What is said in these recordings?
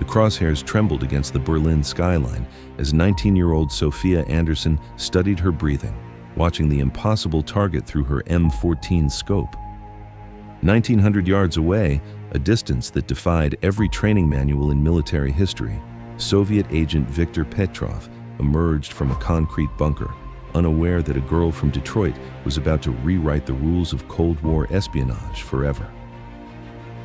crosshairs trembled against the Berlin skyline as 19-year-old Sophia Anderson studied her breathing, watching the impossible target through her M14 scope. 1,900 yards away, a distance that defied every training manual in military history, Soviet agent Viktor Petrov emerged from a concrete bunker, unaware that a girl from Detroit was about to rewrite the rules of Cold War espionage forever.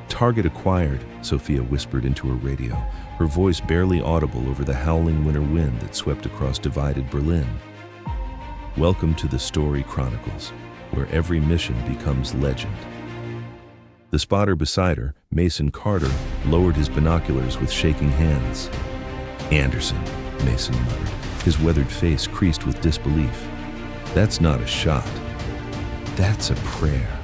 "Target acquired," Sophia whispered into her radio, her voice barely audible over the howling winter wind that swept across divided Berlin. "Welcome to the Story Chronicles, where every mission becomes legend." The spotter beside her, Mason Carter, lowered his binoculars with shaking hands. "Anderson," Mason muttered, his weathered face creased with disbelief. "That's not a shot. That's a prayer."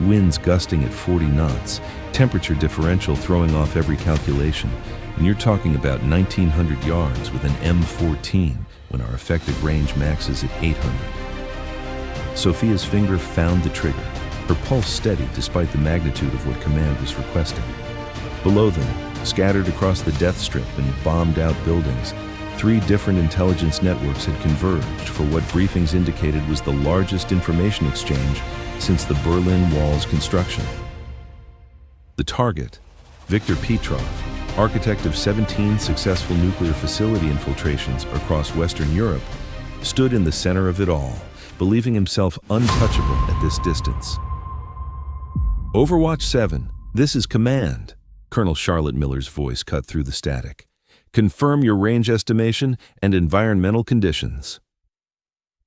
Winds gusting at 40 knots, temperature differential throwing off every calculation, and you're talking about 1,900 yards with an M14 when our effective range maxes at 800. Sophia's finger found the trigger, her pulse steady despite the magnitude of what command was requesting. Below them, scattered across the death strip and bombed-out buildings, 3 different intelligence networks had converged for what briefings indicated was the largest information exchange since the Berlin Wall's construction. The target, Viktor Petrov, architect of 17 successful nuclear facility infiltrations across Western Europe, stood in the center of it all, believing himself untouchable at this distance. "Overwatch 7, this is command," Colonel Charlotte Miller's voice cut through the static. "Confirm your range estimation and environmental conditions."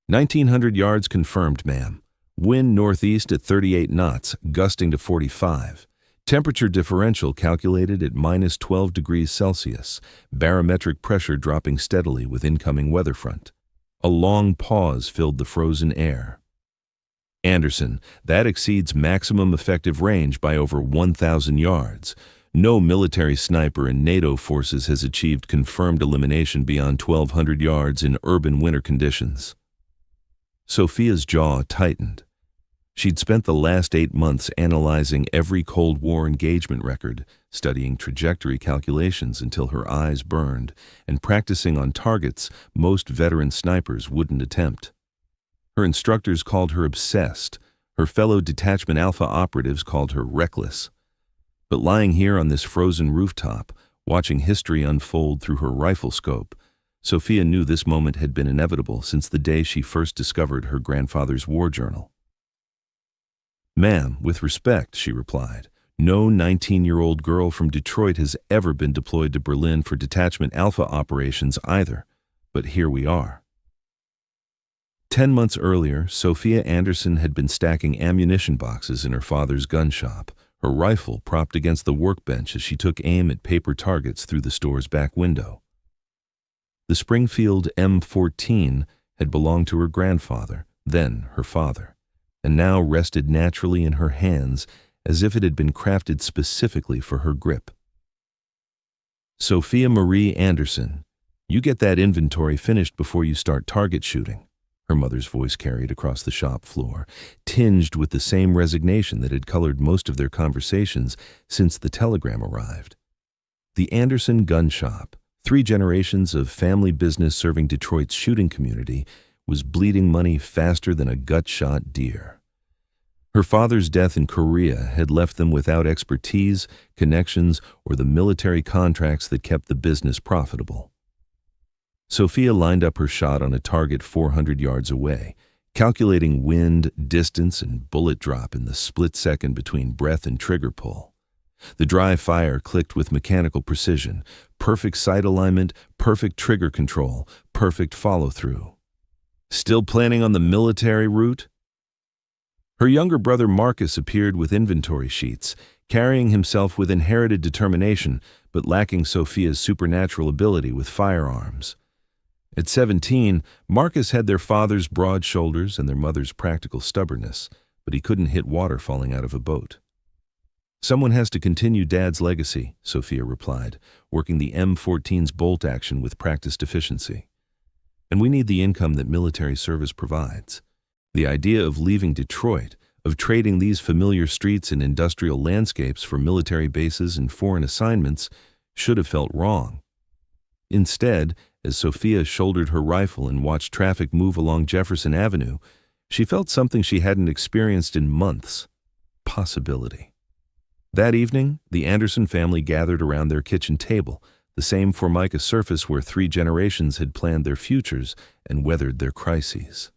1,900 yards confirmed, ma'am. Wind northeast at 38 knots, gusting to 45. Temperature differential calculated at minus 12 degrees Celsius, barometric pressure dropping steadily with incoming weather front. A long pause filled the frozen air. "Anderson, that exceeds maximum effective range by over 1,000 yards. No military sniper in NATO forces has achieved confirmed elimination beyond 1,200 yards in urban winter conditions." Sophia's jaw tightened. She'd spent the last 8 months analyzing every Cold War engagement record, studying trajectory calculations until her eyes burned, and practicing on targets most veteran snipers wouldn't attempt. Her instructors called her obsessed. Her fellow detachment alpha operatives called her reckless. But lying here on this frozen rooftop, watching history unfold through her rifle scope, Sophia knew this moment had been inevitable since the day she first discovered her grandfather's war journal. "Ma'am, with respect," she replied, "no 19-year-old girl from Detroit has ever been deployed to Berlin for detachment alpha operations either, but here we are." 10 months earlier, Sophia Anderson had been stacking ammunition boxes in her father's gun shop, her rifle propped against the workbench as she took aim at paper targets through the store's back window. The Springfield M14 had belonged to her grandfather, then her father, and now rested naturally in her hands as if it had been crafted specifically for her grip. "Sophia Marie Anderson, you get that inventory finished before you start target shooting," her mother's voice carried across the shop floor, tinged with the same resignation that had colored most of their conversations since the telegram arrived. The Anderson Gun Shop, 3 generations of family business serving Detroit's shooting community, was bleeding money faster than a gut-shot deer. Her father's death in Korea had left them without expertise, connections, or the military contracts that kept the business profitable. Sophia lined up her shot on a target 400 yards away, calculating wind, distance, and bullet drop in the split second between breath and trigger pull. The dry fire clicked with mechanical precision, perfect sight alignment, perfect trigger control, perfect follow-through. "Still planning on the military route?" Her younger brother Marcus appeared with inventory sheets, carrying himself with inherited determination, but lacking Sophia's supernatural ability with firearms. At 17, Marcus had their father's broad shoulders and their mother's practical stubbornness, but he couldn't hit water falling out of a boat. "Someone has to continue Dad's legacy," Sophia replied, working the M14's bolt action with practiced efficiency. "And we need the income that military service provides. The idea of leaving Detroit, of trading these familiar streets and industrial landscapes for military bases and foreign assignments, should have felt wrong. Instead, as Sophia shouldered her rifle and watched traffic move along Jefferson Avenue, she felt something she hadn't experienced in months: possibility. That evening, the Anderson family gathered around their kitchen table, the same Formica surface where 3 generations had planned their futures and weathered their crises.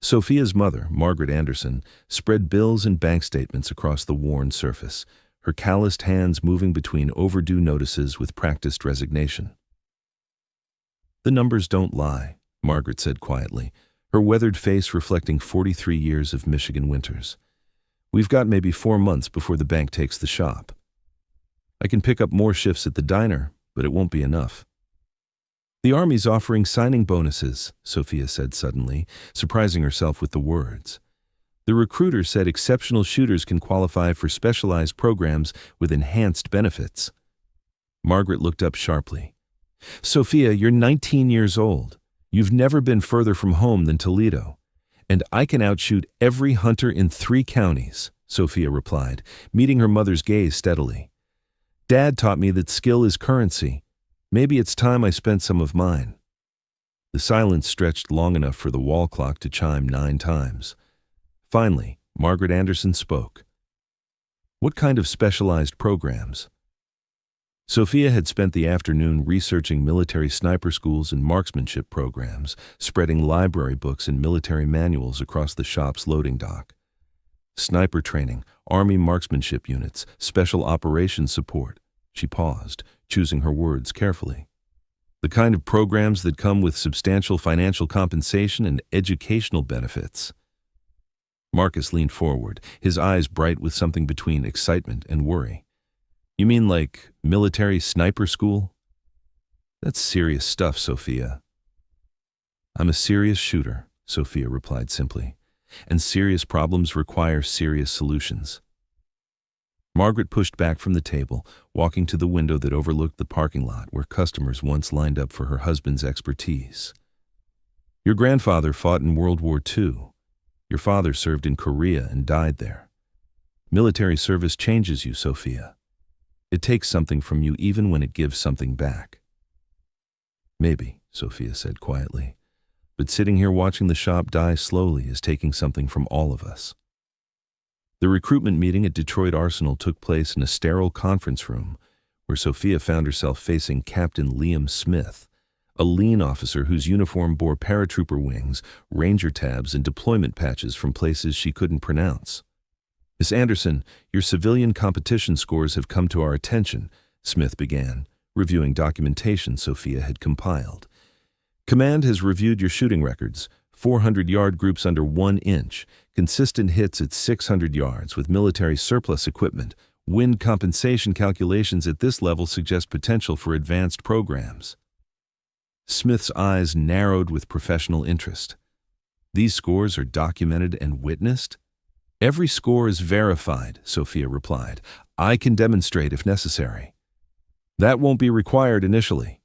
Sophia's mother, Margaret Anderson, spread bills and bank statements across the worn surface, her calloused hands moving between overdue notices with practiced resignation. "The numbers don't lie," Margaret said quietly, her weathered face reflecting 43 years of Michigan winters. "We've got maybe 4 months before the bank takes the shop. I can pick up more shifts at the diner, but it won't be enough." "The Army's offering signing bonuses," Sophia said suddenly, surprising herself with the words. "The recruiter said exceptional shooters can qualify for specialized programs with enhanced benefits." Margaret looked up sharply. "Sophia, you're 19 years old. You've never been further from home than Toledo. And I can outshoot every hunter in 3 counties, Sophia replied, meeting her mother's gaze steadily. "Dad taught me that skill is currency. Maybe it's time I spent some of mine." The silence stretched long enough for the wall clock to chime 9 times. Finally, Margaret Anderson spoke. "What kind of specialized programs?" Sophia had spent the afternoon researching military sniper schools and marksmanship programs, spreading library books and military manuals across the shop's loading dock. Sniper training, Army marksmanship units, special operations support. She paused, choosing her words carefully. The kind of programs that come with substantial financial compensation and educational benefits. Marcus leaned forward, his eyes bright with something between excitement and worry. "You mean like military sniper school?" "That's serious stuff, Sophia." "I'm a serious shooter," Sophia replied simply, "and serious problems require serious solutions." Margaret pushed back from the table, walking to the window that overlooked the parking lot where customers once lined up for her husband's expertise. "Your grandfather fought in World War II. Your father served in Korea and died there. Military service changes you, Sophia. It takes something from you even when it gives something back." "Maybe," Sophia said quietly, "but sitting here watching the shop die slowly is taking something from all of us." The recruitment meeting at Detroit Arsenal took place in a sterile conference room where Sophia found herself facing Captain Liam Smith, a lean officer whose uniform bore paratrooper wings, ranger tabs, and deployment patches from places she couldn't pronounce. "Miss Anderson, your civilian competition scores have come to our attention," Smith began, reviewing documentation Sophia had compiled. "Command has reviewed your shooting records, 400-yard groups under 1 inch, consistent hits at 600 yards with military surplus equipment. Wind compensation calculations at this level suggest potential for advanced programs." Smith's eyes narrowed with professional interest. "These scores are documented and witnessed?" "Every score is verified," Sophia replied. "I can demonstrate if necessary." "That won't be required initially."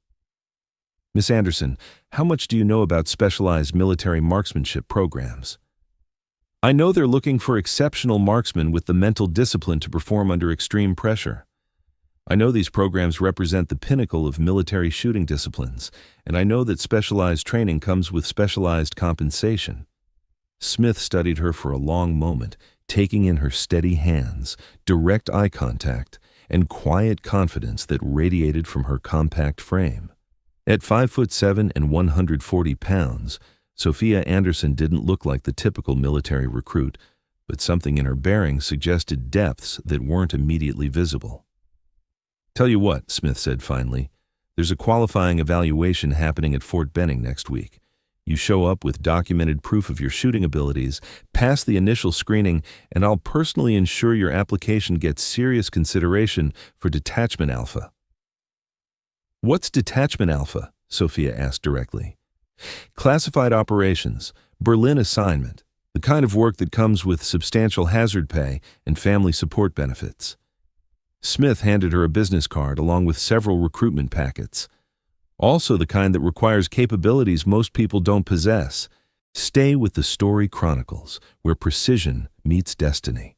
"Miss Anderson, how much do you know about specialized military marksmanship programs?" "I know they're looking for exceptional marksmen with the mental discipline to perform under extreme pressure. I know these programs represent the pinnacle of military shooting disciplines, and I know that specialized training comes with specialized compensation." Smith studied her for a long moment, taking in her steady hands, direct eye contact, and quiet confidence that radiated from her compact frame. At 5'7" and 140 pounds, Sophia Anderson didn't look like the typical military recruit, but something in her bearing suggested depths that weren't immediately visible. "Tell you what," Smith said finally, "there's a qualifying evaluation happening at Fort Benning next week. You show up with documented proof of your shooting abilities, pass the initial screening, and I'll personally ensure your application gets serious consideration for Detachment Alpha." "What's Detachment Alpha?" Sophia asked directly. "Classified operations, Berlin assignment, the kind of work that comes with substantial hazard pay and family support benefits." Smith handed her a business card along with several recruitment packets. "Also the kind that requires capabilities most people don't possess. Stay with the Story Chronicles, where precision meets destiny."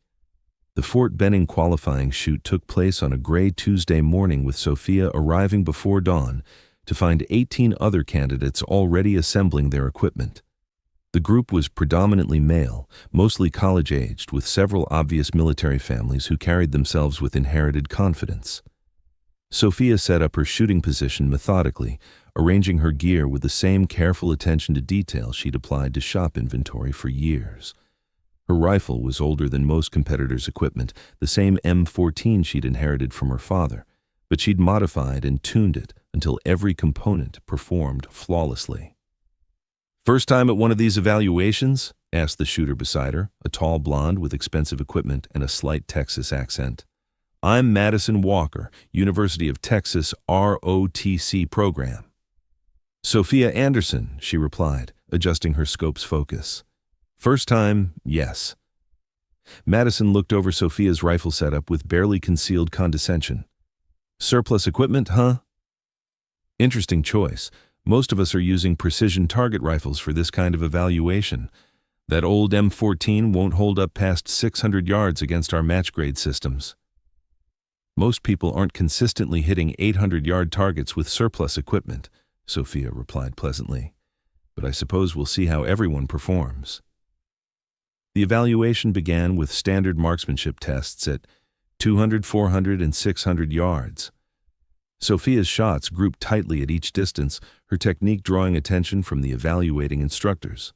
The Fort Benning qualifying shoot took place on a gray Tuesday morning, with Sophia arriving before dawn to find 18 other candidates already assembling their equipment. The group was predominantly male, mostly college-aged, with several obvious military families who carried themselves with inherited confidence. Sophia set up her shooting position methodically, arranging her gear with the same careful attention to detail she'd applied to shop inventory for years. Her rifle was older than most competitors' equipment, the same M14 she'd inherited from her father, but she'd modified and tuned it until every component performed flawlessly. "First time at one of these evaluations?" asked the shooter beside her, a tall blonde with expensive equipment and a slight Texas accent. "I'm Madison Walker, University of Texas ROTC program." "Sophia Anderson," she replied, adjusting her scope's focus. "First time, yes." Madison looked over Sophia's rifle setup with barely concealed condescension. "Surplus equipment, huh?" "Interesting choice. Most of us are using precision target rifles for this kind of evaluation. That old M14 won't hold up past 600 yards against our match-grade systems." "Most people aren't consistently hitting 800-yard targets with surplus equipment," Sophia replied pleasantly. "But I suppose we'll see how everyone performs." The evaluation began with standard marksmanship tests at 200, 400, and 600 yards. Sophia's shots grouped tightly at each distance, her technique drawing attention from the evaluating instructors.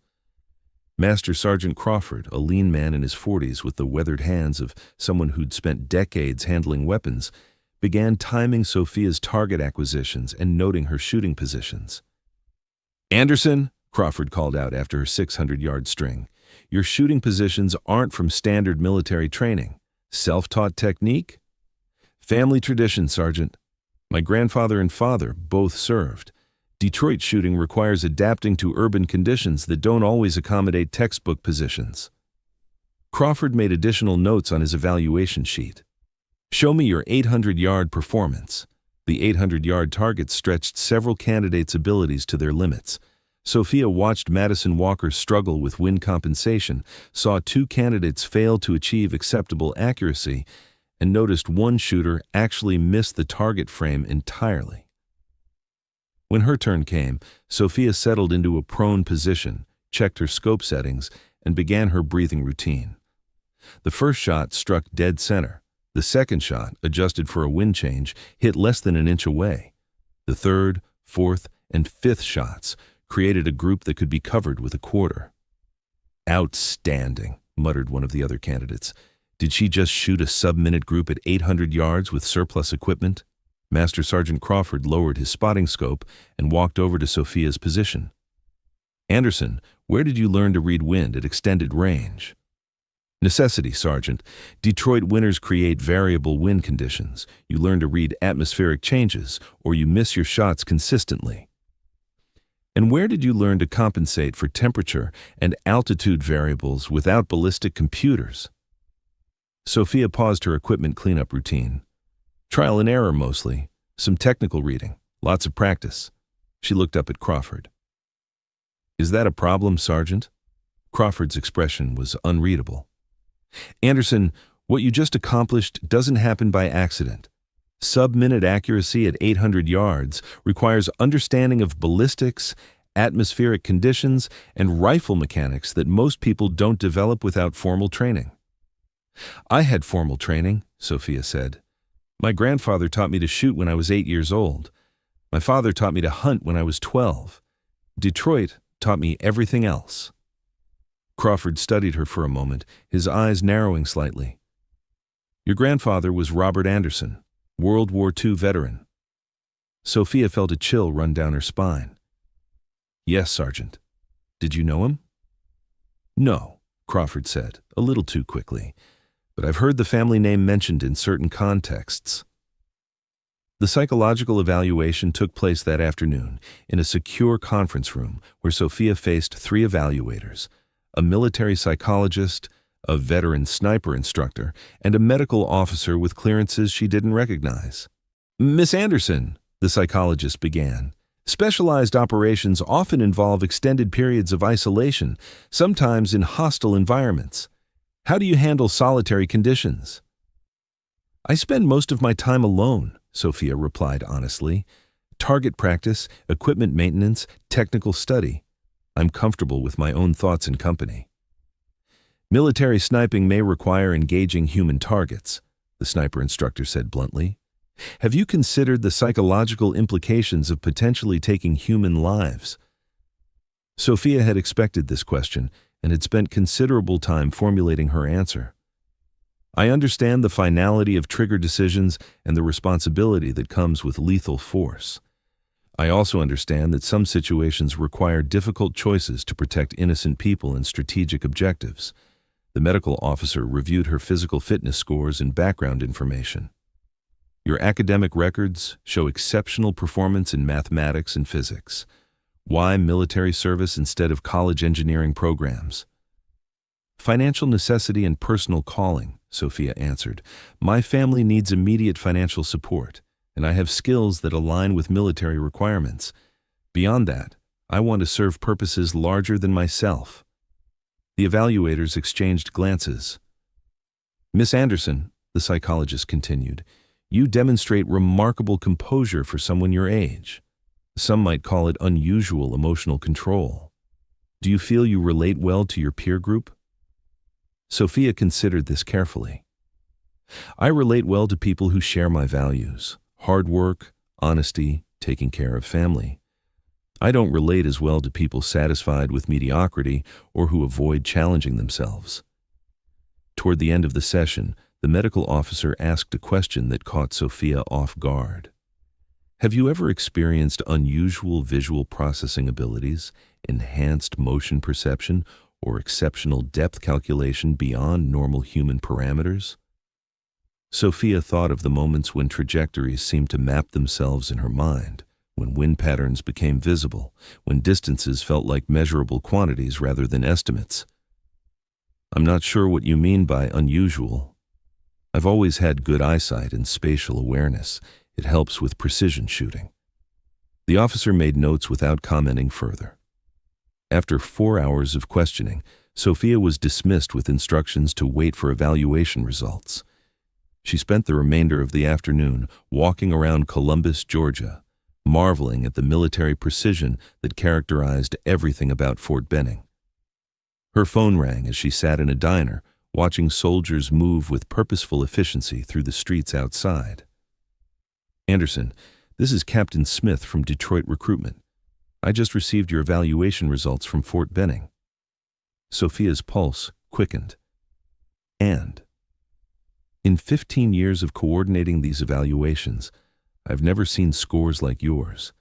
Master Sergeant Crawford, a lean man in his 40s with the weathered hands of someone who'd spent decades handling weapons, began timing Sophia's target acquisitions and noting her shooting positions. "Anderson," Crawford called out after her 600-yard string, "your shooting positions aren't from standard military training. Self-taught technique?" "Family tradition, Sergeant. My grandfather and father both served. Detroit shooting requires adapting to urban conditions that don't always accommodate textbook positions." Crawford made additional notes on his evaluation sheet. "Show me your 800-yard performance." The 800-yard target stretched several candidates' abilities to their limits. Sophia watched Madison Walker struggle with wind compensation, saw two candidates fail to achieve acceptable accuracy, and noticed one shooter actually missed the target frame entirely. When her turn came, Sophia settled into a prone position, checked her scope settings, and began her breathing routine. The first shot struck dead center. The second shot, adjusted for a wind change, hit less than an inch away. The third, fourth, and fifth shots created a group that could be covered with a quarter. "Outstanding," muttered one of the other candidates. "Did she just shoot a sub-minute group at 800 yards with surplus equipment?" Master Sergeant Crawford lowered his spotting scope and walked over to Sophia's position. "Anderson, where did you learn to read wind at extended range?" "Necessity, Sergeant. Detroit winters create variable wind conditions. You learn to read atmospheric changes, or you miss your shots consistently." "And where did you learn to compensate for temperature and altitude variables without ballistic computers?" Sophia paused her equipment cleanup routine. "Trial and error mostly. Some technical reading. Lots of practice." She looked up at Crawford. "Is that a problem, Sergeant?" Crawford's expression was unreadable. "Anderson, what you just accomplished doesn't happen by accident. Sub-minute accuracy at 800 yards requires understanding of ballistics, atmospheric conditions, and rifle mechanics that most people don't develop without formal training." "I had formal training," Sophia said. "My grandfather taught me to shoot when I was 8 years old. My father taught me to hunt when I was 12. Detroit taught me everything else." Crawford studied her for a moment, his eyes narrowing slightly. "Your grandfather was Robert Anderson, World War II veteran." Sophia felt a chill run down her spine. "Yes, Sergeant. Did you know him?" "No," Crawford said, a little too quickly. "But I've heard the family name mentioned in certain contexts." The psychological evaluation took place that afternoon in a secure conference room where Sophia faced 3 evaluators: a military psychologist, a veteran sniper instructor, and a medical officer with clearances she didn't recognize. "Miss Anderson," the psychologist began, "specialized operations often involve extended periods of isolation, sometimes in hostile environments. How do you handle solitary conditions? I spend most of my time alone, Sophia replied honestly. Target practice, equipment maintenance, technical study. I'm comfortable with my own thoughts and company. Military sniping may require engaging human targets, the sniper instructor said bluntly. Have you considered the psychological implications of potentially taking human lives? Sophia had expected this question and had spent considerable time formulating her answer. I understand the finality of trigger decisions and the responsibility that comes with lethal force. I also understand that some situations require difficult choices to protect innocent people and strategic objectives. The medical officer reviewed her physical fitness scores and background information. Your academic records show exceptional performance in mathematics and physics. Why military service instead of college engineering programs? Financial necessity and personal calling, Sophia answered. My family needs immediate financial support, and I have skills that align with military requirements. Beyond that, I want to serve purposes larger than myself. The evaluators exchanged glances. Miss Anderson, the psychologist continued, you demonstrate remarkable composure for someone your age. Some might call it unusual emotional control. Do you feel you relate well to your peer group? Sophia considered this carefully. I relate well to people who share my values: hard work, honesty, taking care of family. I don't relate as well to people satisfied with mediocrity or who avoid challenging themselves. Toward the end of the session, the medical officer asked a question that caught Sophia off guard. Have you ever experienced unusual visual processing abilities, enhanced motion perception, or exceptional depth calculation beyond normal human parameters? Sophia thought of the moments when trajectories seemed to map themselves in her mind, when wind patterns became visible, when distances felt like measurable quantities rather than estimates. I'm not sure what you mean by unusual. I've always had good eyesight and spatial awareness. It helps with precision shooting. The officer made notes without commenting further. After 4 hours of questioning, Sophia was dismissed with instructions to wait for evaluation results. She spent the remainder of the afternoon walking around Columbus, Georgia, marveling at the military precision that characterized everything about Fort Benning. Her phone rang as she sat in a diner, watching soldiers move with purposeful efficiency through the streets outside. Anderson, this is Captain Smith from Detroit Recruitment. I just received your evaluation results from Fort Benning. Sophia's pulse quickened. And in 15 years of coordinating these evaluations, I've never seen scores like yours.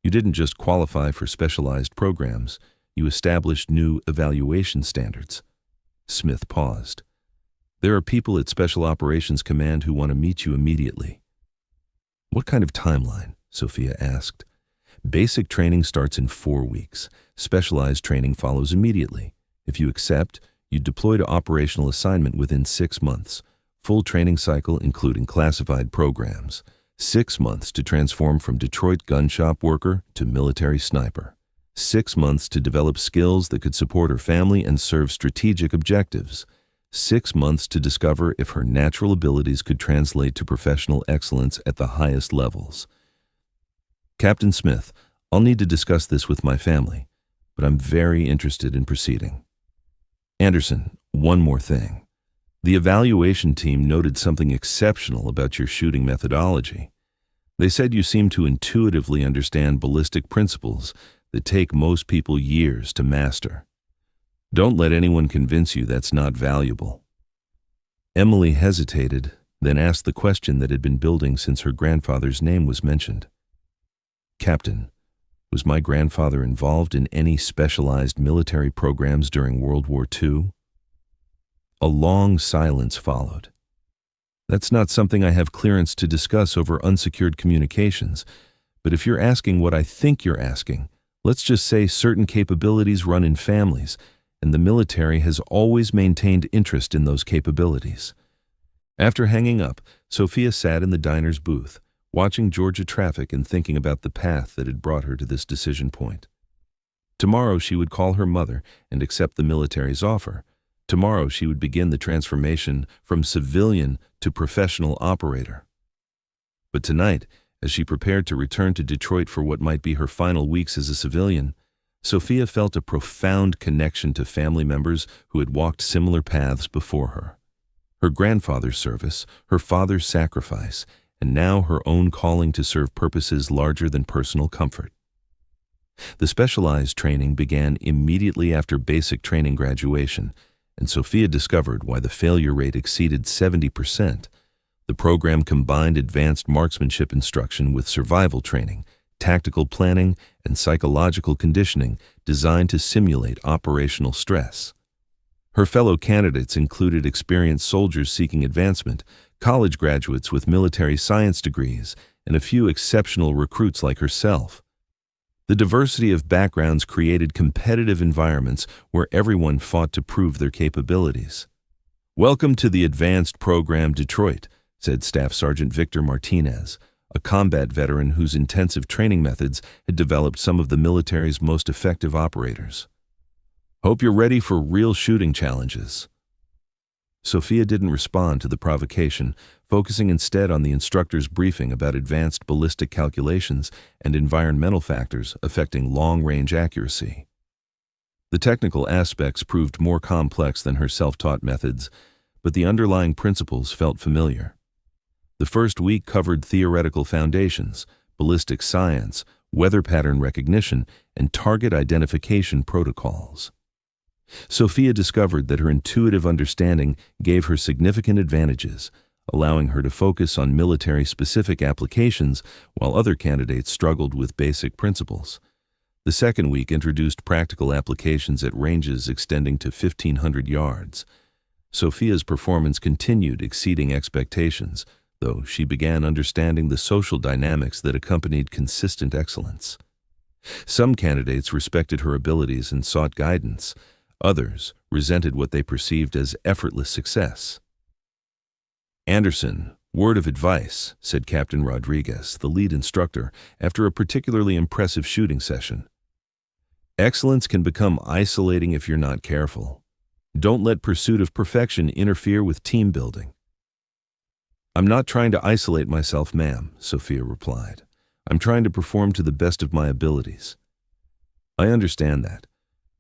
You didn't just qualify for specialized programs, you established new evaluation standards. Smith paused. There are people at Special Operations Command who want to meet you immediately. What kind of timeline? Sophia asked. Basic training starts in 4 weeks. Specialized training follows immediately. If you accept, you deploy to operational assignment within 6 months. Full training cycle including classified programs. 6 months to transform from Detroit gun shop worker to military sniper. 6 months to develop skills that could support her family and serve strategic objectives. 6 months to discover if her natural abilities could translate to professional excellence at the highest levels. Captain Smith, I'll need to discuss this with my family, but I'm very interested in proceeding. Anderson, one more thing. The evaluation team noted something exceptional about your shooting methodology. They said you seem to intuitively understand ballistic principles that take most people years to master. Don't let anyone convince you that's not valuable. Emily hesitated, then asked the question that had been building since her grandfather's name was mentioned. Captain, was my grandfather involved in any specialized military programs during World War II? A long silence followed. That's not something I have clearance to discuss over unsecured communications, but if you're asking what I think you're asking, let's just say certain capabilities run in families, and the military has always maintained interest in those capabilities. After hanging up, Sophia sat in the diner's booth, watching Georgia traffic and thinking about the path that had brought her to this decision point. Tomorrow she would call her mother and accept the military's offer, Tomorrow she would begin the transformation from civilian to professional operator. But tonight, as she prepared to return to Detroit for what might be her final weeks as a civilian, Sophia felt a profound connection to family members who had walked similar paths before her. Her grandfather's service, her father's sacrifice, and now her own calling to serve purposes larger than personal comfort. The specialized training began immediately after basic training graduation, and Sophia discovered why the failure rate exceeded 70%. The program combined advanced marksmanship instruction with survival training, tactical planning, and psychological conditioning designed to simulate operational stress. Her fellow candidates included experienced soldiers seeking advancement, college graduates with military science degrees, and a few exceptional recruits like herself. The diversity of backgrounds created competitive environments where everyone fought to prove their capabilities. "Welcome to the Advanced Program Detroit," said Staff Sergeant Victor Martinez, a combat veteran whose intensive training methods had developed some of the military's most effective operators. "Hope you're ready for real shooting challenges." Sophia didn't respond to the provocation, focusing instead on the instructor's briefing about advanced ballistic calculations and environmental factors affecting long-range accuracy. The technical aspects proved more complex than her self-taught methods, but the underlying principles felt familiar. The first week covered theoretical foundations, ballistic science, weather pattern recognition, and target identification protocols. Sophia discovered that her intuitive understanding gave her significant advantages, allowing her to focus on military-specific applications while other candidates struggled with basic principles. The second week introduced practical applications at ranges extending to 1,500 yards. Sophia's performance continued exceeding expectations, though she began understanding the social dynamics that accompanied consistent excellence. Some candidates respected her abilities and sought guidance. Others resented what they perceived as effortless success. "Anderson, word of advice," said Captain Rodriguez, the lead instructor, after a particularly impressive shooting session. "Excellence can become isolating if you're not careful. Don't let pursuit of perfection interfere with team building." "I'm not trying to isolate myself, ma'am," Sophia replied. "I'm trying to perform to the best of my abilities." "I understand that.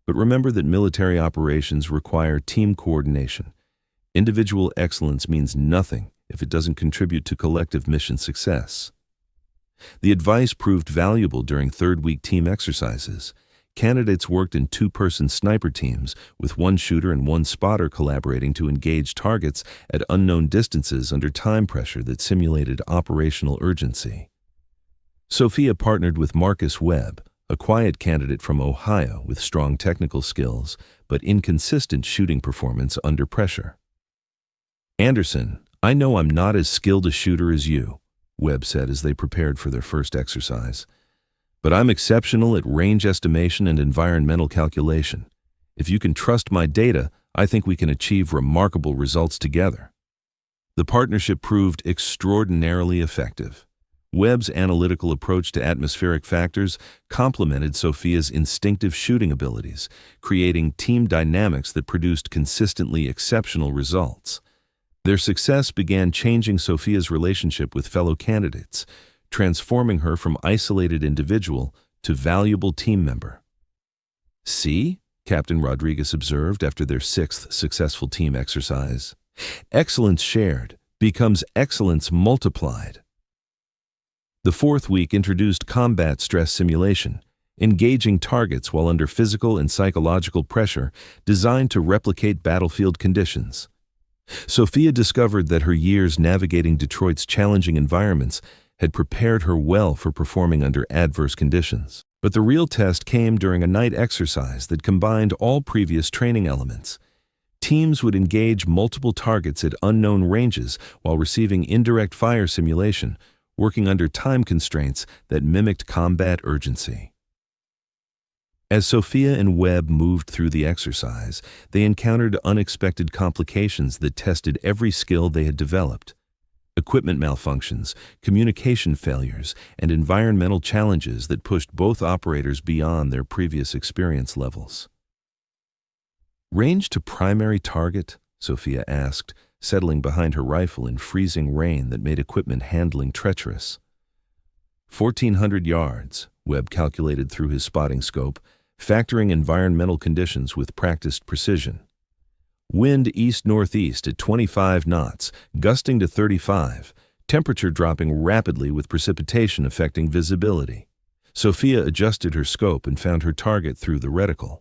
But remember that military operations require team coordination. Individual excellence means nothing if it doesn't contribute to collective mission success." The advice proved valuable during third-week team exercises. Candidates worked in two-person sniper teams, with one shooter and one spotter collaborating to engage targets at unknown distances under time pressure that simulated operational urgency. Sophia partnered with Marcus Webb, a quiet candidate from Ohio with strong technical skills, but inconsistent shooting performance under pressure. "Anderson, I know I'm not as skilled a shooter as you," Webb said as they prepared for their first exercise. "But I'm exceptional at range estimation and environmental calculation. If you can trust my data, I think we can achieve remarkable results together." The partnership proved extraordinarily effective. Webb's analytical approach to atmospheric factors complemented Sophia's instinctive shooting abilities, creating team dynamics that produced consistently exceptional results. Their success began changing Sophia's relationship with fellow candidates, transforming her from isolated individual to valuable team member. "See?" Captain Rodriguez observed after their sixth successful team exercise. "Excellence shared becomes excellence multiplied." The fourth week introduced combat stress simulation, engaging targets while under physical and psychological pressure designed to replicate battlefield conditions. Sophia discovered that her years navigating Detroit's challenging environments had prepared her well for performing under adverse conditions. But the real test came during a night exercise that combined all previous training elements. Teams would engage multiple targets at unknown ranges while receiving indirect fire simulation, working under time constraints that mimicked combat urgency. As Sophia and Webb moved through the exercise, they encountered unexpected complications that tested every skill they had developed. Equipment malfunctions, communication failures, and environmental challenges that pushed both operators beyond their previous experience levels. Range to primary target? Sophia asked, settling behind her rifle in freezing rain that made equipment handling treacherous. 1,400 yards, Webb calculated through his spotting scope, factoring environmental conditions with practiced precision. Wind east-northeast at 25 knots, gusting to 35, temperature dropping rapidly with precipitation affecting visibility. Sophia adjusted her scope and found her target through the reticle.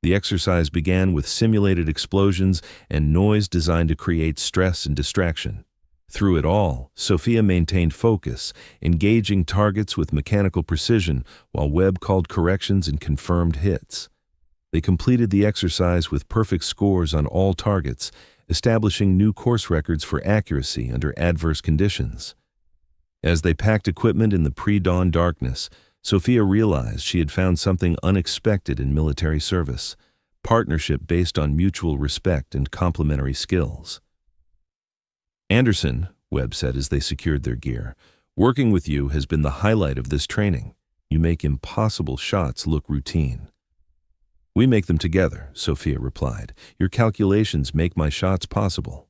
The exercise began with simulated explosions and noise designed to create stress and distraction. Through it all, Sophia maintained focus, engaging targets with mechanical precision while Webb called corrections and confirmed hits. They completed the exercise with perfect scores on all targets, establishing new course records for accuracy under adverse conditions. As they packed equipment in the pre-dawn darkness, Sophia realized she had found something unexpected in military service: partnership based on mutual respect and complementary skills. "Anderson," Webb said as they secured their gear, "working with you has been the highlight of this training. You make impossible shots look routine." "We make them together," Sophia replied. "Your calculations make my shots possible."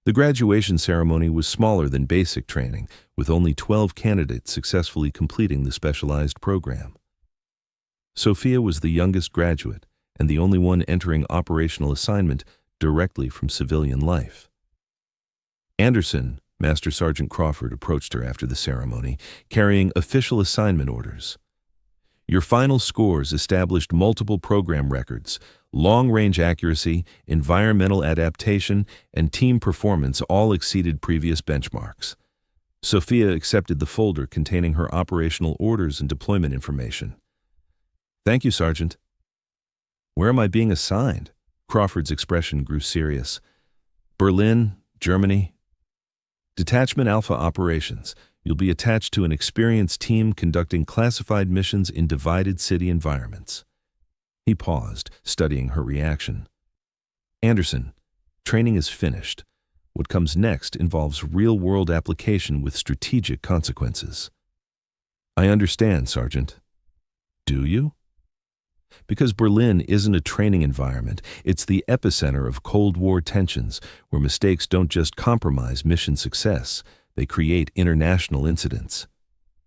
The graduation ceremony was smaller than basic training, with only 12 candidates successfully completing the specialized program. Sophia was the youngest graduate and the only one entering operational assignment directly from civilian life. "Anderson," Master Sergeant Crawford approached her after the ceremony, carrying official assignment orders. "Your final scores established multiple program records. Long-range accuracy, environmental adaptation, and team performance all exceeded previous benchmarks." Sophia accepted the folder containing her operational orders and deployment information. "Thank you, Sergeant." "Where am I being assigned?" Crawford's expression grew serious. "Berlin, Germany." "Detachment Alpha Operations. You'll be attached to an experienced team conducting classified missions in divided city environments." He paused, studying her reaction. "Anderson, training is finished. What comes next involves real-world application with strategic consequences." "I understand, Sergeant." "Do you?" Because Berlin isn't a training environment, it's the epicenter of Cold War tensions, where mistakes don't just compromise mission success, they create international incidents.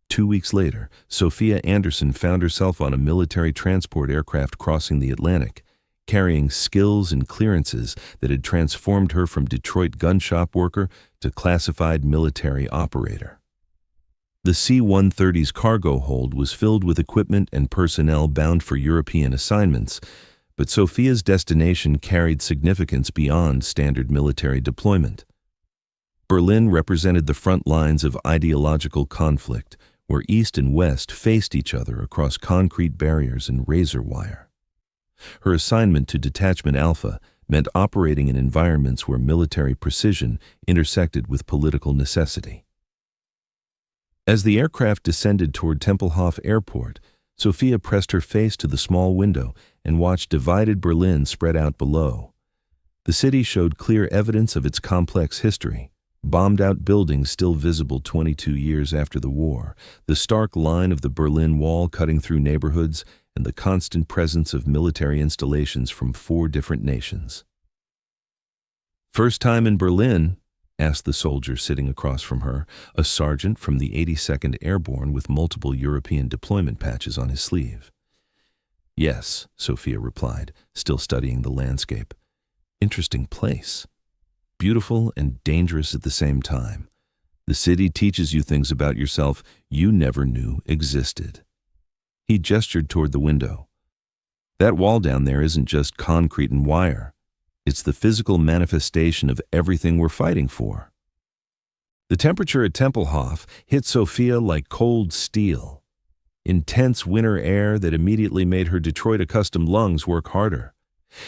2 weeks later, Sophia Anderson found herself on a military transport aircraft crossing the Atlantic, carrying skills and clearances that had transformed her from Detroit gun shop worker to classified military operator. The C-130's cargo hold was filled with equipment and personnel bound for European assignments, but Sophia's destination carried significance beyond standard military deployment. Berlin represented the front lines of ideological conflict, where East and West faced each other across concrete barriers and razor wire. Her assignment to Detachment Alpha meant operating in environments where military precision intersected with political necessity. As the aircraft descended toward Tempelhof Airport, Sophia pressed her face to the small window and watched divided Berlin spread out below. The city showed clear evidence of its complex history. Bombed-out buildings still visible 22 years after the war, the stark line of the Berlin Wall cutting through neighborhoods, and the constant presence of military installations from 4 different nations. "First time in Berlin?" asked the soldier sitting across from her, a sergeant from the 82nd Airborne with multiple European deployment patches on his sleeve. "Yes," Sophia replied, still studying the landscape. "Interesting place. Beautiful and dangerous at the same time. The city teaches you things about yourself you never knew existed." He gestured toward the window. "That wall down there isn't just concrete and wire. It's the physical manifestation of everything we're fighting for." The temperature at Tempelhof hit Sophia like cold steel. Intense winter air that immediately made her Detroit-accustomed lungs work harder.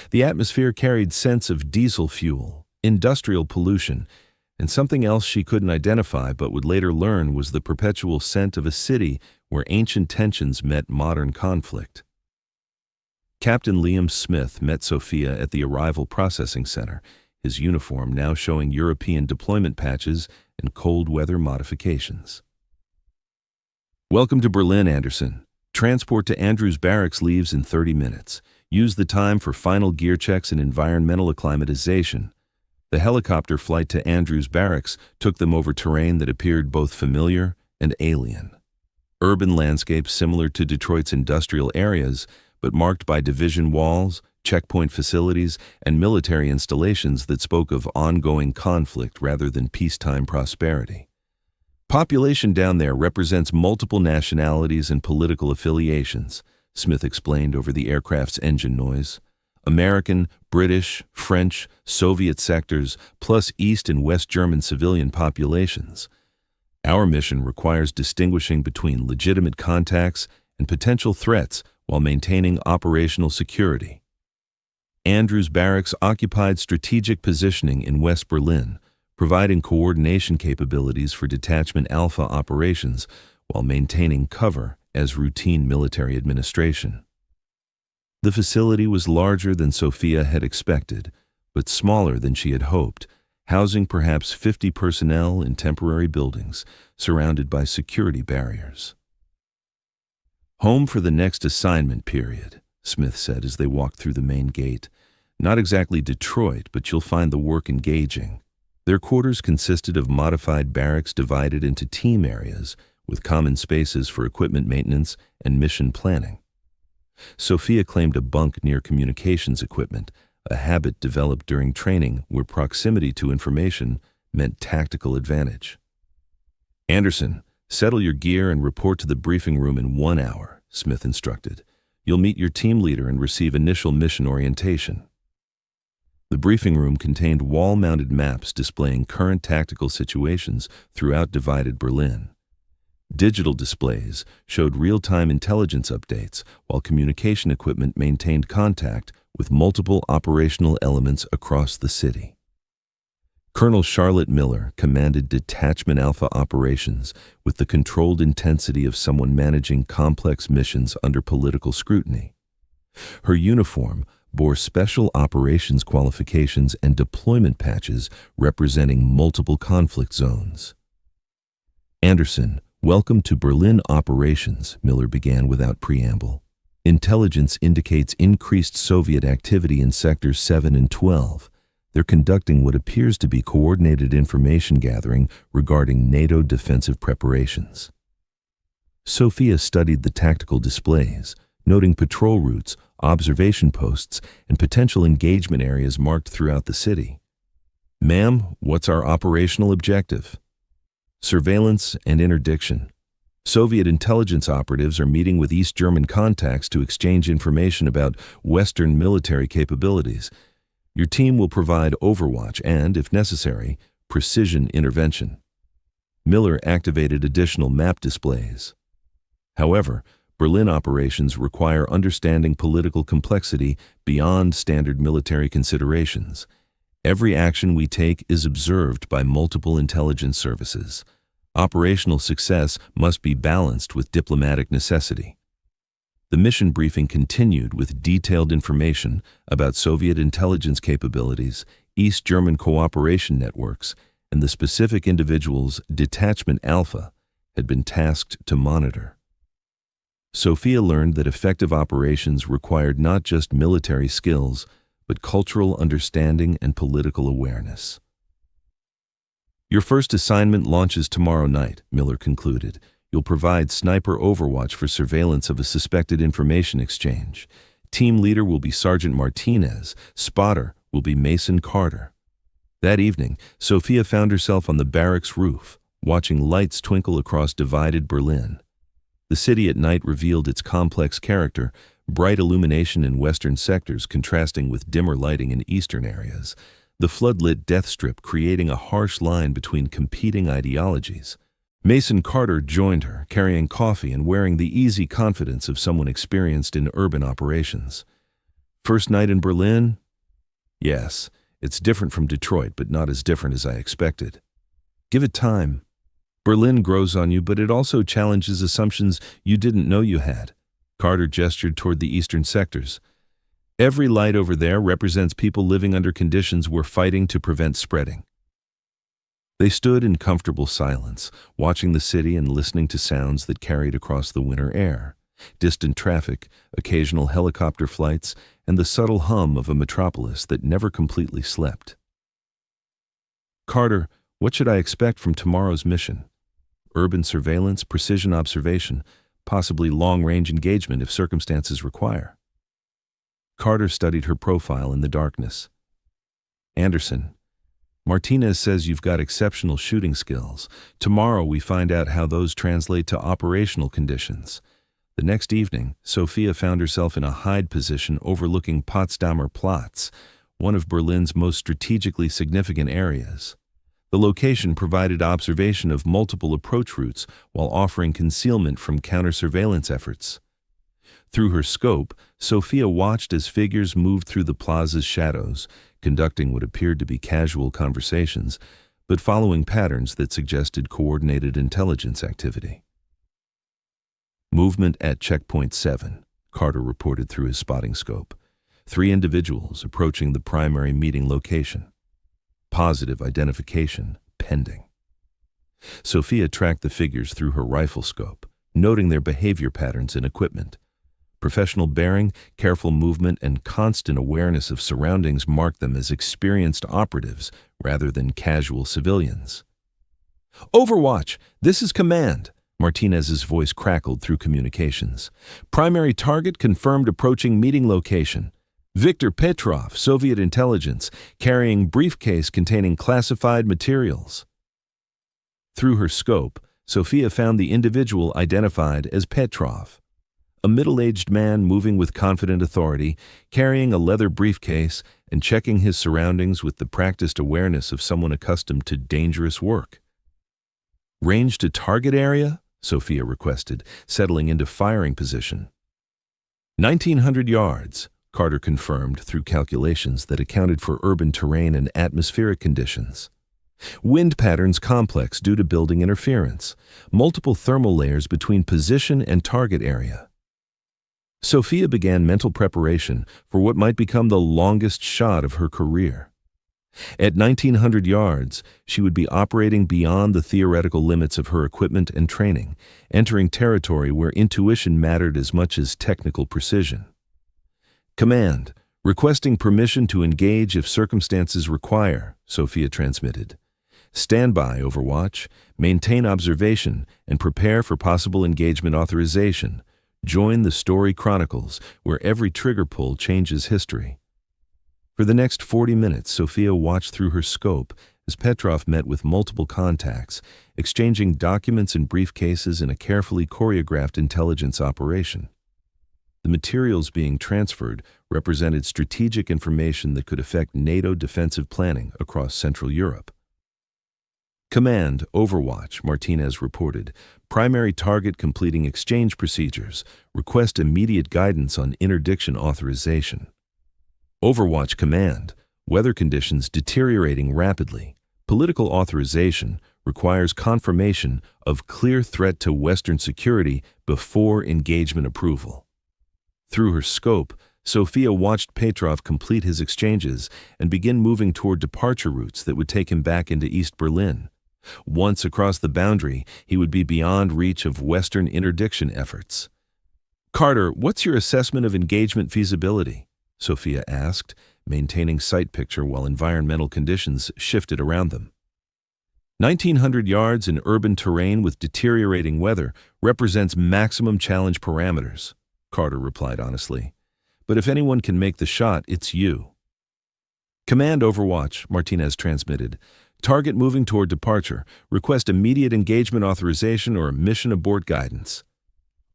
The atmosphere carried scents of diesel fuel, industrial pollution, and something else she couldn't identify but would later learn was the perpetual scent of a city where ancient tensions met modern conflict. Captain Liam Smith met Sophia at the Arrival Processing Center, his uniform now showing European deployment patches and cold weather modifications. "Welcome to Berlin, Anderson. Transport to Andrews Barracks leaves in 30 minutes. Use the time for final gear checks and environmental acclimatization. The helicopter flight to Andrews Barracks took them over terrain that appeared both familiar and alien. Urban landscapes similar to Detroit's industrial areas, but marked by division walls, checkpoint facilities, and military installations that spoke of ongoing conflict rather than peacetime prosperity. Population down there represents multiple nationalities and political affiliations, Smith explained over the aircraft's engine noise. American, British, French, Soviet sectors, plus East and West German civilian populations. Our mission requires distinguishing between legitimate contacts and potential threats while maintaining operational security. Andrews Barracks occupied strategic positioning in West Berlin, providing coordination capabilities for Detachment Alpha operations while maintaining cover as routine military administration. The facility was larger than Sophia had expected, but smaller than she had hoped, housing perhaps 50 personnel in temporary buildings, surrounded by security barriers. "Home for the next assignment period," Smith said as they walked through the main gate. "Not exactly Detroit, but you'll find the work engaging." Their quarters consisted of modified barracks divided into team areas, with common spaces for equipment maintenance and mission planning. Sophia claimed a bunk near communications equipment, a habit developed during training where proximity to information meant tactical advantage. "Anderson, settle your gear and report to the briefing room in 1 hour," Smith instructed. "You'll meet your team leader and receive initial mission orientation." The briefing room contained wall-mounted maps displaying current tactical situations throughout divided Berlin. Digital displays showed real-time intelligence updates, while communication equipment maintained contact with multiple operational elements across the city. Colonel Charlotte Miller commanded Detachment Alpha operations with the controlled intensity of someone managing complex missions under political scrutiny. Her uniform bore special operations qualifications and deployment patches representing multiple conflict zones. "Anderson, welcome to Berlin operations," Miller began without preamble. "Intelligence indicates increased Soviet activity in Sectors 7 and 12. They're conducting what appears to be coordinated information gathering regarding NATO defensive preparations." Sophia studied the tactical displays, noting patrol routes, observation posts, and potential engagement areas marked throughout the city. "Ma'am, what's our operational objective?" "Surveillance and interdiction. Soviet intelligence operatives are meeting with East German contacts to exchange information about Western military capabilities. Your team will provide overwatch and, if necessary, precision intervention." Miller activated additional map displays. However, Berlin operations require understanding political complexity beyond standard military considerations. Every action we take is observed by multiple intelligence services. Operational success must be balanced with diplomatic necessity. The mission briefing continued with detailed information about Soviet intelligence capabilities, East German cooperation networks, and the specific individuals Detachment Alpha had been tasked to monitor. Sophia learned that effective operations required not just military skills, but cultural understanding and political awareness. "Your first assignment launches tomorrow night," Miller concluded. "You'll provide sniper overwatch for surveillance of a suspected information exchange. Team leader will be Sergeant Martinez. Spotter will be Mason Carter." That evening, Sophia found herself on the barracks roof, watching lights twinkle across divided Berlin. The city at night revealed its complex character, bright illumination in western sectors contrasting with dimmer lighting in eastern areas, the floodlit death strip creating a harsh line between competing ideologies. Mason Carter joined her, carrying coffee and wearing the easy confidence of someone experienced in urban operations. "First night in Berlin?" "Yes, it's different from Detroit, but not as different as I expected." "Give it time. Berlin grows on you, but it also challenges assumptions you didn't know you had." Carter gestured toward the eastern sectors. "Every light over there represents people living under conditions we're fighting to prevent spreading." They stood in comfortable silence, watching the city and listening to sounds that carried across the winter air. Distant traffic, occasional helicopter flights, and the subtle hum of a metropolis that never completely slept. Carter, what should I expect from tomorrow's mission? Urban surveillance, precision observation, possibly long-range engagement if circumstances require. Carter studied her profile in the darkness. Anderson, Martinez says you've got exceptional shooting skills. Tomorrow we find out how those translate to operational conditions. The next evening, Sophia found herself in a hide position overlooking Potsdamer Platz, one of Berlin's most strategically significant areas. The location provided observation of multiple approach routes while offering concealment from counter-surveillance efforts. Through her scope, Sophia watched as figures moved through the plaza's shadows, conducting what appeared to be casual conversations, but following patterns that suggested coordinated intelligence activity. Movement at Checkpoint 7, Carter reported through his spotting scope. 3 individuals approaching the primary meeting location. Positive identification pending. Sophia tracked the figures through her rifle scope, noting their behavior patterns and equipment. Professional bearing, careful movement, and constant awareness of surroundings marked them as experienced operatives rather than casual civilians. Overwatch, this is Command. Martinez's voice crackled through communications. Primary target confirmed approaching meeting location. Viktor Petrov, Soviet intelligence, carrying briefcase containing classified materials. Through her scope, Sophia found the individual identified as Petrov, a middle-aged man moving with confident authority, carrying a leather briefcase and checking his surroundings with the practiced awareness of someone accustomed to dangerous work. Range to target area? Sophia requested, settling into firing position. 1,900 yards. Carter confirmed through calculations that accounted for urban terrain and atmospheric conditions. Wind patterns complex due to building interference. Multiple thermal layers between position and target area. Sophia began mental preparation for what might become the longest shot of her career. At 1,900 yards, she would be operating beyond the theoretical limits of her equipment and training, entering territory where intuition mattered as much as technical precision. Command, requesting permission to engage if circumstances require, Sophia transmitted. Stand by, Overwatch, maintain observation, and prepare for possible engagement authorization. Join the story chronicles, where every trigger pull changes history. For the next 40 minutes, Sophia watched through her scope as Petrov met with multiple contacts, exchanging documents and briefcases in a carefully choreographed intelligence operation. The materials being transferred represented strategic information that could affect NATO defensive planning across Central Europe. Command, Overwatch, Martinez reported. Primary target completing exchange procedures. Request immediate guidance on interdiction authorization. Overwatch Command, weather conditions deteriorating rapidly. Political authorization requires confirmation of clear threat to Western security before engagement approval. Through her scope, Sophia watched Petrov complete his exchanges and begin moving toward departure routes that would take him back into East Berlin. Once across the boundary, he would be beyond reach of Western interdiction efforts. Carter, what's your assessment of engagement feasibility? Sophia asked, maintaining sight picture while environmental conditions shifted around them. 1,900 yards in urban terrain with deteriorating weather represents maximum challenge parameters, Carter replied honestly. But if anyone can make the shot, it's you. Command, Overwatch, Martinez transmitted. Target moving toward departure. Request immediate engagement authorization or mission abort guidance.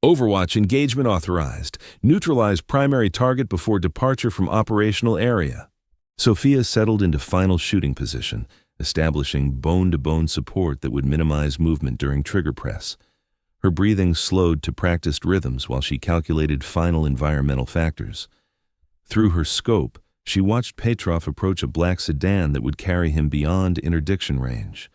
Overwatch engagement authorized. Neutralize primary target before departure from operational area. Sophia settled into final shooting position, establishing bone-to-bone support that would minimize movement during trigger press. Her breathing slowed to practiced rhythms while she calculated final environmental factors. Through her scope, she watched Petrov approach a black sedan that would carry him beyond interdiction range.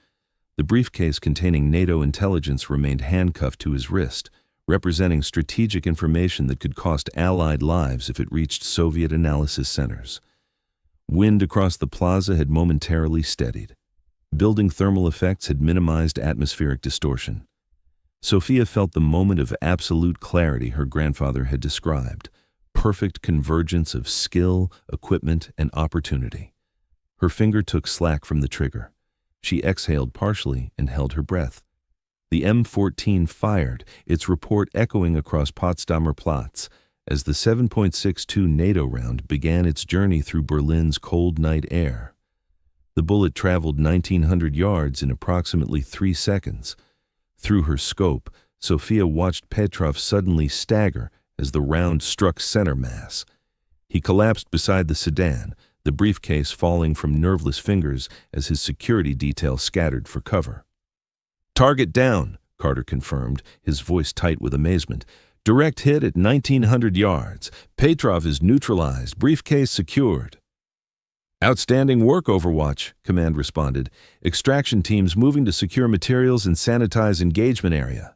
The briefcase containing NATO intelligence remained handcuffed to his wrist, representing strategic information that could cost Allied lives if it reached Soviet analysis centers. Wind across the plaza had momentarily steadied. Building thermal effects had minimized atmospheric distortion. Sophia felt the moment of absolute clarity her grandfather had described, perfect convergence of skill, equipment, and opportunity. Her finger took slack from the trigger. She exhaled partially and held her breath. The M14 fired, its report echoing across Potsdamer Platz as the 7.62 NATO round began its journey through Berlin's cold night air. The bullet traveled 1,900 yards in approximately 3 seconds. Through her scope, Sophia watched Petrov suddenly stagger as the round struck center mass. He collapsed beside the sedan, the briefcase falling from nerveless fingers as his security detail scattered for cover. "Target down," Carter confirmed, his voice tight with amazement. "Direct hit at 1,900 yards. Petrov is neutralized, briefcase secured." "Outstanding work, Overwatch," Command responded. "Extraction teams moving to secure materials and sanitize engagement area."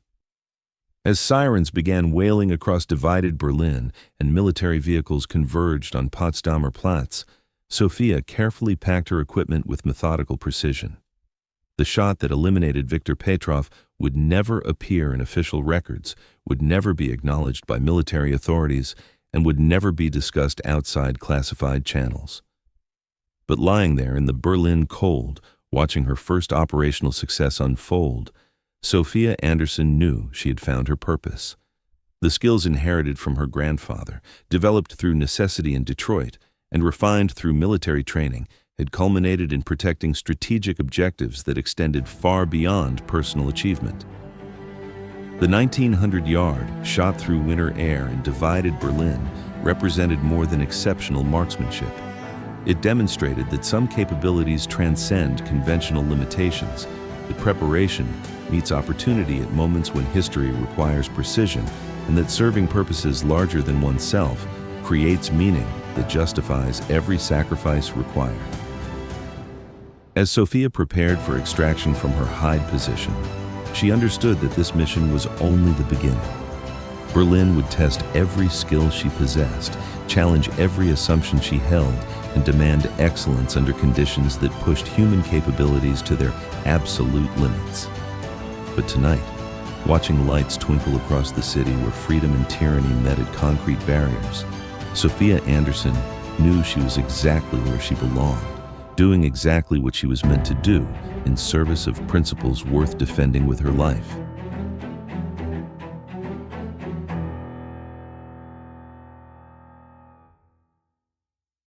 As sirens began wailing across divided Berlin and military vehicles converged on Potsdamer Platz, Sophia carefully packed her equipment with methodical precision. The shot that eliminated Viktor Petrov would never appear in official records, would never be acknowledged by military authorities, and would never be discussed outside classified channels. But lying there in the Berlin cold, watching her first operational success unfold, Sophia Anderson knew she had found her purpose. The skills inherited from her grandfather, developed through necessity in Detroit, and refined through military training, had culminated in protecting strategic objectives that extended far beyond personal achievement. The 1,900-yard, shot through winter air in divided Berlin, represented more than exceptional marksmanship. It demonstrated that some capabilities transcend conventional limitations, that preparation meets opportunity at moments when history requires precision, and that serving purposes larger than oneself creates meaning that justifies every sacrifice required. As Sophia prepared for extraction from her hide position, she understood that this mission was only the beginning. Berlin would test every skill she possessed, challenge every assumption she held, and demand excellence under conditions that pushed human capabilities to their absolute limits. But tonight, watching lights twinkle across the city where freedom and tyranny met at concrete barriers, Sophia Anderson knew she was exactly where she belonged, doing exactly what she was meant to do in service of principles worth defending with her life.